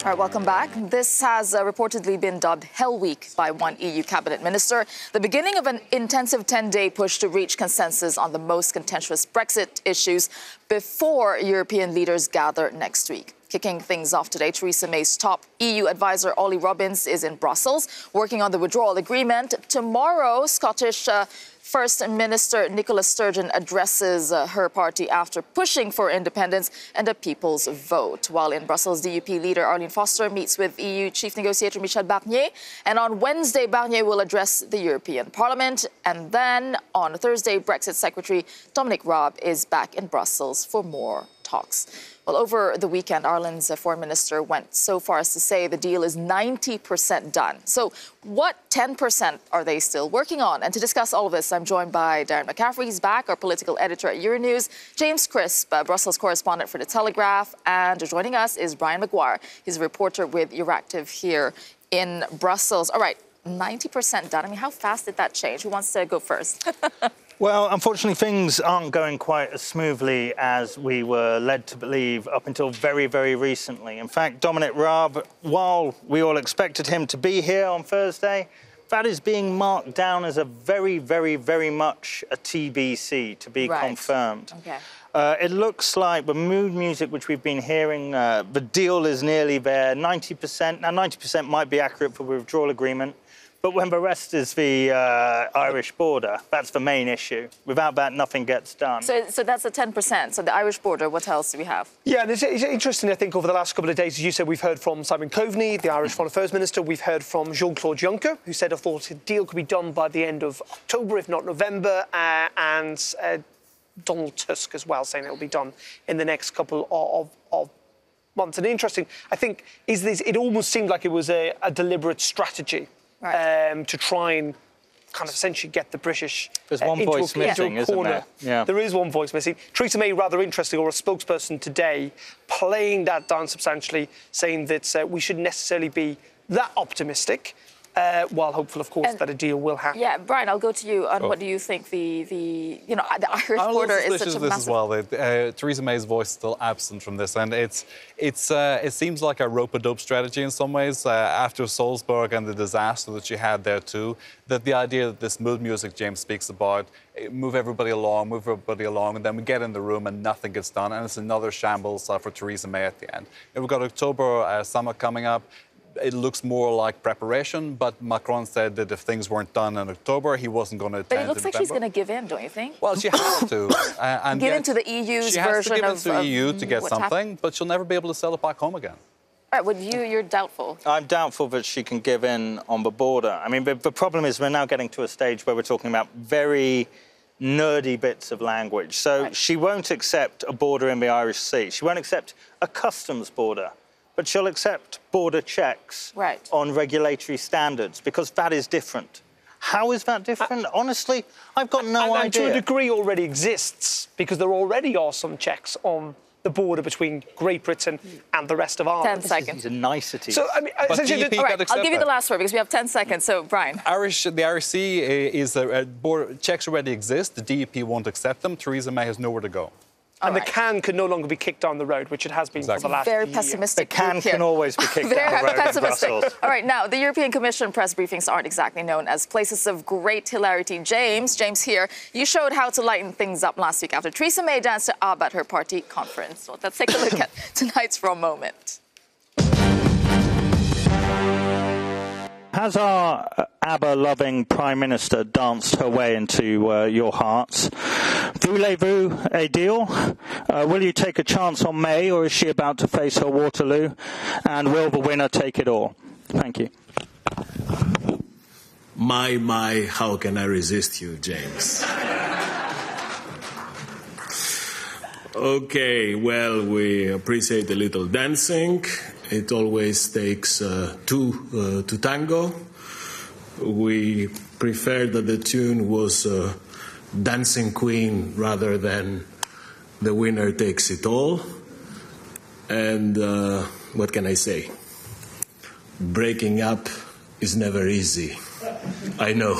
All right, welcome back. This has reportedly been dubbed Hell Week by one EU cabinet minister, the beginning of an intensive 10-day push to reach consensus on the most contentious Brexit issues before European leaders gather next week. Kicking things off today, Theresa May's top EU advisor, Ollie Robbins, is in Brussels, working on the withdrawal agreement. Tomorrow, Scottish First Minister Nicola Sturgeon addresses her party after pushing for independence and a people's vote. While in Brussels, DUP leader Arlene Foster meets with EU chief negotiator Michel Barnier. And on Wednesday, Barnier will address the European Parliament. And then on Thursday, Brexit Secretary Dominic Raab is back in Brussels for more talks. Well, over the weekend, Ireland's foreign minister went so far as to say the deal is 90% done. So what 10% are they still working on? And to discuss all of this, I'm joined by Darren McCaffrey. He's back, our political editor at Euronews. James Crisp, Brussels correspondent for The Telegraph. And joining us is Brian Maguire. He's a reporter with Euractiv here in Brussels. All right, 90% done. I mean, how fast did that change? Who wants to go first? Well, unfortunately, things aren't going quite as smoothly as we were led to believe up until very, very recently. In fact, Dominic Raab, while we all expected him to be here on Thursday, that is being marked down as a very, very, very much a TBC, to be confirmed. Okay. It looks like the mood music which we've been hearing, the deal is nearly there, 90%. Now, 90% might be accurate for the withdrawal agreement. But when the rest is the Irish border, that's the main issue. Without that, nothing gets done. So that's the 10%. So the Irish border, what else do we have? Yeah, and it's interesting, I think, over the last couple of days, as you said, we've heard from Simon Coveney, the Irish Foreign Affairs Minister. We've heard from Jean-Claude Juncker, who said, I thought a deal could be done by the end of October, if not November, and Donald Tusk as well, saying it will be done in the next couple of months. And interesting, I think, is this, it almost seemed like it was a deliberate strategy. Right. To try and kind of essentially get the British There's one voice missing, isn't there? Yeah. There is one voice missing. Theresa May, rather interesting, or a spokesperson today, playing that down substantially, saying that we shouldn't necessarily be that optimistic, while hopeful, of course, that a deal will happen. Yeah, Brian, I'll go to you on what do you think the Irish border is such a massive... as well. Theresa May's voice is still absent from this, and it seems like a rope-a-dope strategy in some ways. After Salzburg and the disaster that she had there too, that the idea that this mood music James speaks about, move everybody along, and then we get in the room and nothing gets done, and it's another shambles for Theresa May at the end. And we've got October summit coming up. It looks more like preparation, but Macron said that if things weren't done in October, he wasn't going to attend. But it looks like she's going to give in, don't you think? Well, she has to. And give in to the EU's version of... She has to give in to the EU to get something, but she'll never be able to sell it back home again. All right, well, you're doubtful. I'm doubtful that she can give in on the border. I mean, the problem is we're now getting to a stage where we're talking about very nerdy bits of language. So she won't accept a border in the Irish Sea. She won't accept a customs border. But she'll accept border checks on regulatory standards, because that is different. How is that different? Honestly, I've got no idea. And to a degree already exists, because there already are some checks on the border between Great Britain and the rest of Ireland. 10 seconds. These are niceties. So, I mean, essentially... All right, I'll give you the last word, because we have 10 seconds. So, Brian. The Irish Sea is border checks already exist. The DUP won't accept them. Theresa May has nowhere to go. And the can could no longer be kicked down the road, which it has been for the last Very year. pessimistic. The can can always be kicked down the road in Brussels. All right, now, the European Commission press briefings aren't exactly known as places of great hilarity. James here, you showed how to lighten things up last week after Theresa May danced to ABBA at her party conference. So let's take a look at tonight's Raw moment. Has our ABBA-loving Prime Minister danced her way into your hearts? Voulez-vous a deal? Will you take a chance on May, or is she about to face her Waterloo? And will the winner take it all? Thank you. My, how can I resist you, James? Okay, well, we appreciate a little dancing. It always takes two to tango. We prefer that the tune was Dancing Queen rather than The Winner Takes It All. And what can I say? Breaking up is never easy. I know.